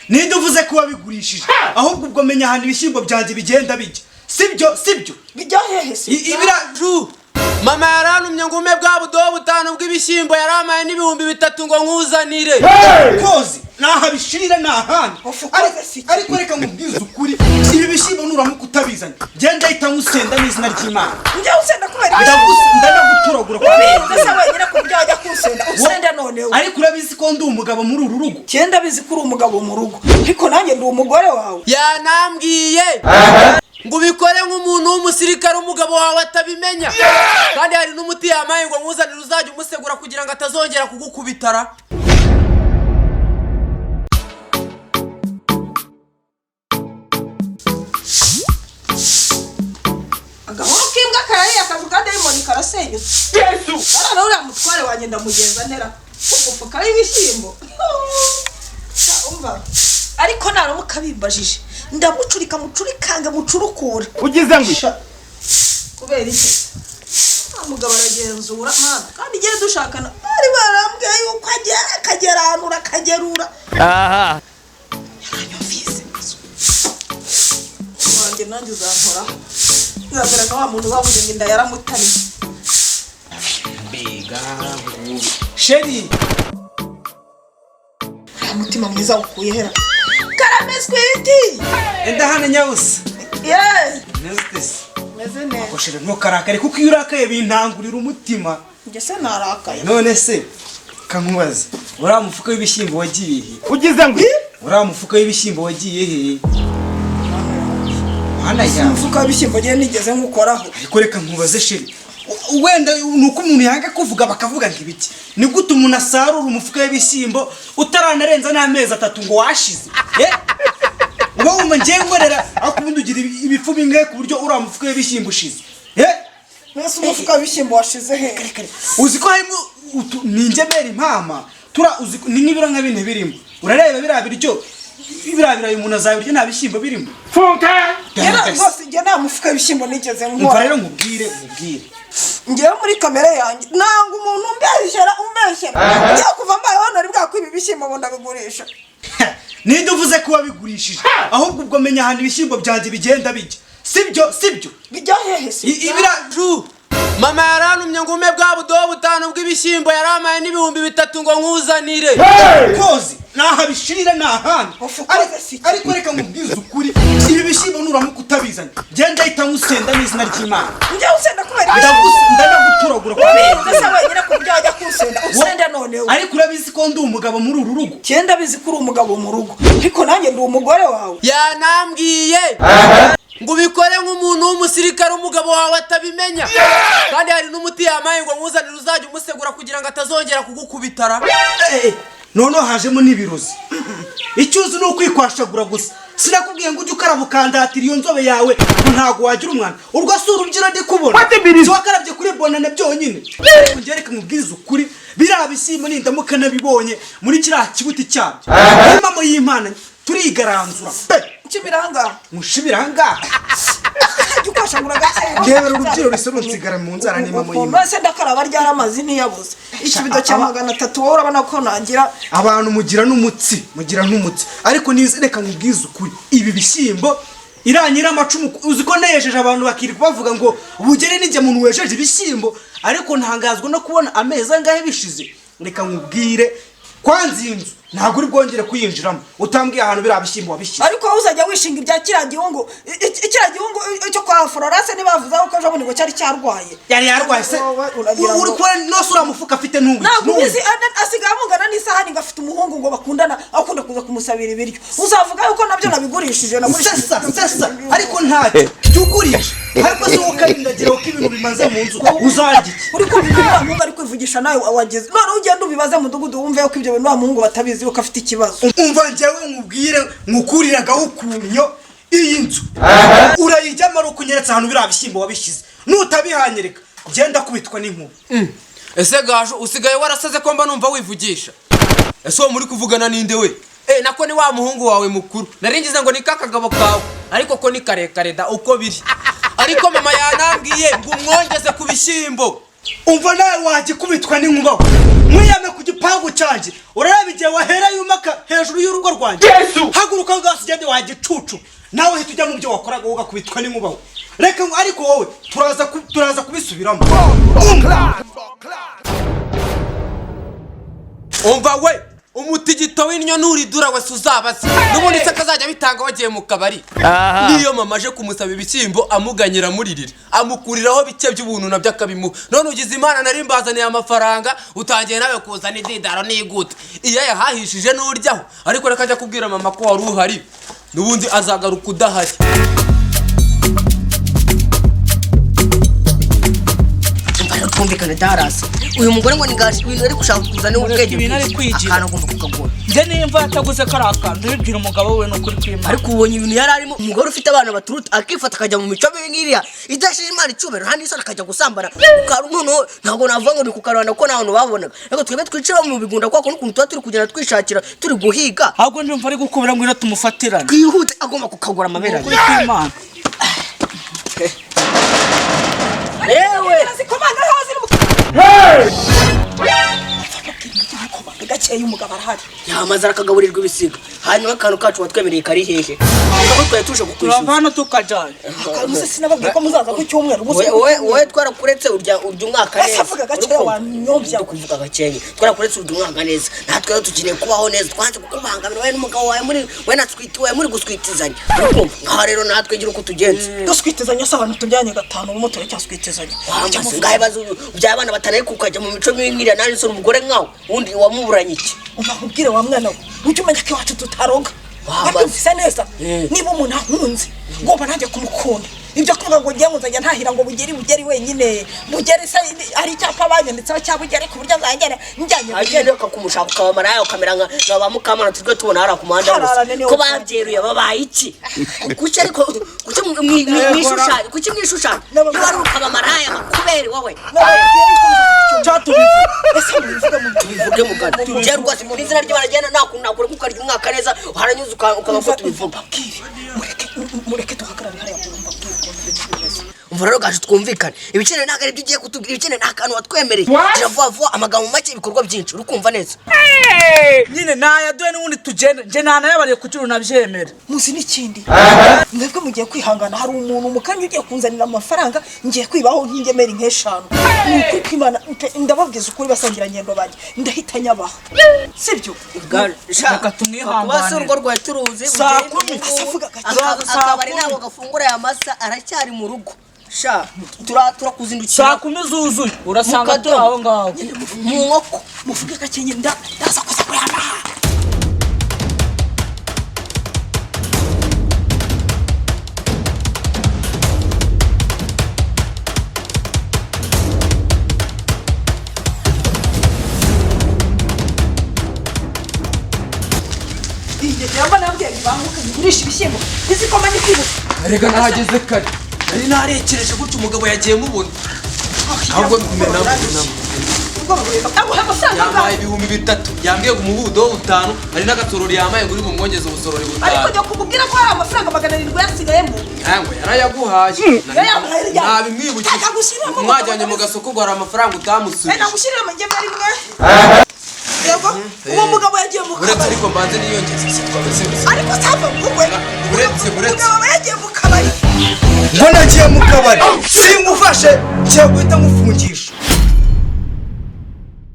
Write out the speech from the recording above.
ninde uvuze ko wabigurishije ahubwo ubwo menya hano ibishyimbo byanjye bigenda bijya sibyo bijya hehe se ibiraju mama yarantumye ngo ume bwa budobo butanu bw'ibishyimbo yaramaye n'ibihumbi 3 ngo nkuzanire kozi naha bishirira nahandi ariko reka nkubwize ukuri ibi bishyimbo nuramuka utabizanye genda ahita nkusenda n'izina ry'Imana njye usenda kubera ndaguturagura kubera se wenyine ko byajya kusenda usenda none ariko urabizi ko ndi umugabo muri uru rugo cyenda bizi ko uri umugabo mu rugo ariko nanjye ndi umugore wawe yanambwiye ngo ubikore nk'umuntu w'umusirikare umugabo wawe atabimenya kandi hari n'umuti yamaye ngo nkuzanire uzajya umusegura kugira ngo atazongera kugukubitara agahoro k'imbwa karariye akazu ka dayimoni karasenyutse arana uriya mutware wanjye ndamugenza ntera umufuka w'ibishyimbo umva ariko naramuka bimbajije ndamucurika mucurikanga mucurukura ugize ngo kubera iki umugabo aragenzura mana kandi igihe dushakana bari barambwiye yuko akageranura akagerura aha yanyumvise wanjye nanjye uzankoraho nzagaragara wa muntu bavuze ngo inda yaramutaniye mbega sheri umutima mwiza ukuye hera karameswiti enda hano nyabusa nezitese meze neza koshera ntukarakare kuko iyo urakaye bintangurira umutima njye se narakaye none se kankubaze uriya mufuka w'ibishyimbo wagiye he ugize ngo uriya mufuka w'ibishyimbo wagiye he hana ya umufuka w'ibishyimbo ngiye nigeze nkukoraho ariko reka nkubaze sheri wenda nuko umuntu yanga kuvuga bakavuga ngo ibiki ni gute umuntu asarura umufuka w'ibishyimbo utaranarenza n'amezi 3 ngo washize uba wumva ngiye ngorera akubundi ugira ibifu bingahe ku buryo uriya mufuka w'ibishyimbo ushize mwese umufuka w'ibishyimbo washize he uzi ko harimo ningemera impama uzi ni nk'ibiro nka bine birimo urareba biriya biryo birayi umuntu azabirya nta bishyimbo birimo funka rwose njye nta mufuka w'ibishyimbo nigeze nkora umva rero nkubwire ngewe muri kamere yanjye nanga umuntu umbeshyera ngiye kuva mbaye hano ari bwako ibi bishyimbo ngo ndabigurisha ninde uvuze ko wabigurishije ahubwo ubwo menya hano ibishyimbo byanjye bigenda bijya sibyo bijya hehe se ibiraju mama yarantumye ngo ume bwa budobo butanu bw'ibishyimbo yaramaye n'ibihumbi 3 ngo nkuzanire kozi naha bishirira nahandi ariko reka nkubwize ukuri ibi bishyimbo nuramuka utabizanye genda ahita nkusenda n'izina ry'Imana njye usenda kubera ndaguturagura kubera se wenyine ko byajya kusenda usenda none ariko urabizi ko ndi umugabo muri uru rugo cyenda bizi ko uri umugabo mu rugo ariko nanjye ndi umugore wawe yanambwiye ngo ubikore nk'umuntu w'umusirikare umugabo wawe atabimenya kandi hari n'umuti yamaye ngo nkuzanire uzajya umusegura kugira ngo atazongera kugukubitara none hajemo n'ibirozi icyuzi ni ukwikwashagura gusa sinakubwiye ngo ujye ukaraba ukandatira iyo nzobe yawe ntago wagira umwana urwo si urubyiro ndi kubona si wakarabye kuri bonane byonyine ngereka nkubwiriza ukuri biriya bishyimbo nindamuka nabibonye muri kiriya kibuti cyabyo impamo y'Imana turigaranzura kibiranga mushibiranga ukashagura gake ndebera urubyiro risoro nsigara mu nzara n'imamo y'Imana se ndakaraba ryara amazi ntiyabuze ikibido cya 300 wowe urabona ko nagira abantu mugira n'umutsi ariko nizereka nkubwiza ukuri ibi bishyimbo iranyira amacumu uzi ko neyejeje abantu bakiri bavuga ngo ubugere n'ijya muntu wejeje ibishyimbo ariko ntangazwa no kubona amezi angahe bishize reka nkubwire kwanza inzu ntabwo uri bwongere kuyinjiramo utambwiye ahantu biriya bishyimbo wabishyize ariko uzajya wishinga ibya kiriya gihungu cyo kwa Florence nibavuze ko ejo bundi ngo cyari cyarwaye yari yarwaye se uri kubona nose uriya mufuka afite n'ubu ntabwo ubizi asigaye amungana n'isahani ngo afite umuhungu ngo bakundana akunda kuza kumusabira ibiryo uzavuga yuko nabyo nabigurishije sesa ariko ntacyo cyugurisha ariko se ukarindagira uko ibintu bimaze mu nzu uzarya uri kumva umuhungu ari kwivugisha nawe wageze none ugenda ubibaze mu mudugudu wumve ko ibyo bintu wa muhungu batabizi uko afite ikibazo umva njyewe nkubwire nkukuriragaho ukunyo iyi nzu urayijyamo ari ukunyeretse ahantu biriya bishyimbo wabishyize nutabihanyereka genda kubitwa n'inkuba ese gajo usigaye warasaze ko mba numva wivugisha ese uwo muri kuvugana ninde we nako ni wa muhungu wawe mukuru naringize ngo ni kakagabo kawe ariko ko ni karekare da uko biri ariko mama yanambwiye ngo umwongeze ku bishyimbo umva nawe wagikubitwa n'inkuba mwiyame ku gipangu cyanjye urareba igihe wahera yumaka hejuru y'urugo rwanjye haguruka ngasigende wagicucu nawe hita ujya mu byo wakoraga ugakubitwa n'inkuba reka ariko wowe turaza kubisubiramo umva we umutigito w'inyo nuridura wese uzabaza n'ubundi se akazajya bitanga wagiye mu kabari niyo mama aje kumusaba ibishyimbo amuganyira muririra amukuriraho bike by'ubuntu nabyo akabimuha none ugize imana nari mbazaniye amafaranga utangiye nawe kuzana ididaro n'igute iyo yahahishije n'uryaho ariko reka ajya kubwira mama ko wari uhari n'ubundi azagaruka udahari twumvikane darasi uyu mugore ngo ningaje ibintu ari gushaka kuzana ubwenge ibintu ari kwigira akana agomba kukagura nje nimva ataguze karakantu bibwira umugabo we no kuri kwima ariko ubonye ibintu yari arimo umugore ufite abana baturuta akifata akajya mu mico ngiriya idashije imana icubero handi isana akajya gusambana ukari umuntu ntabwo navuga ngo ni kukaranda ko nabantu babonaga ariko twebwe twicira mu bigunda kwako n'ukuntu tuba turi kugenda twishakira turi guhiga ahubwo ndumva ari gukubira ngo ira tumufatirana twihute agomba kukagura amabera kuri kwima yewe zikomanda hazi gakeye umugabo arahari yamaze arakagaburirwa ibisiga hanyuma akantu kacu watwemereye kari hehe umugabo twaye tuje kukwishyuza turavana tukajana akamuze sinababwiye ko muzaza ku cyumweru wowe twarakuretse urya umwaka neza asavuga gakeye wanyobya kuvuga gakeye twarakuretse urya umwaka neza natwe rero tukeneye kubaho neza twanze kukubangamira wowe n'umugabo wawe we natwitiwe muri guswitizanya ariko ngaha rero natwe gira uko tugenze duswitizanya se abantu tujyanye gatanu mu moto cyaswitizanya ngahe bazo by'abana batanaye kukajya mu mico nk'ingiriya nari so umugore nkawe wundi wamuburanye iki ubwire wa mwana we ujye umenya ko iwacu tutaroga wabyumvise neza niba umuntu ahunze ngomba nanjye kumukunda ibyo kuvuga ngo ngiye muzajya ntahira ngo bugeri wenyine bugeri se ari icyapa banyanditseho cya bugeri ku buryo azagera njyanye agende ukakumushaka ukabamara yawe ukamera nka ba mukamana tujwe tubona hari ku muhanda ko babyeruye babaye iki kuki ariko kuki mwishushanya kuki mwishushanya niba ari ukabamara aya makubere wowe tubivuge mugana tugiye rwose mu izina ry'abaragenda nakure kukarya umwaka neza haranyuze ukabafata ibivuga mureke tuhagarare hariya umva rero gaje twumvikane ibicene ntago ari byo ugiye kutubwira ibicene nta kantu watwemereye kiravuga vuba amagambo make ibikorwa byinshi urukumva neza nyine nayaduhe n'ubundi tugende nje ntanayabariye kugira unabyemera muzi n'ikindi mwebwe mugiye kwihangana hari umuntu mukanya ugiye kunzanira amafaranga ngiye kwibaho nk'ingemeri nk'eshanu ukuri kw'Imana ndababwiza ukuri basangira ngendo banjye ndahita nyabaha sibyo shaka tumwihangane kubasa urwo rwa turuzi saa 10 akabari nabo gafungura ya masa aracyari mu rugo sha turakuzindukira saa 10 zuzuye urasanga turi aho ngaho mu nkoko muvuge gakenye ndaza kuza kuyamaha yamba nabwiye banguka ngurisha ibishyimbo bizikoma ni kwibuka rega nahageze kare nari narekereje gutyo umugabo yagiye mubona ahubwo kumena yamaye 3,000 yambwiye ngo umubudo 5 hari n'agatorori yamaye nguri mumwongeze ubusorori 5 ariko njya kumubwira ko hari amafaranga 700 yasigayemo yangwe yarayaguhaye nabimwibukije mwajyanye mu gasoko ngo hari amafaranga utamusubije nagushirira amagema rimwe yego uwo mugabo yagiye mu kabari uretse ariko mbanze niyongeze sitwa ariko sava mugwe uretse umugabo yagiye mu kabari ngo nagiye mu kabari simufashe ngiye guhita mufungisha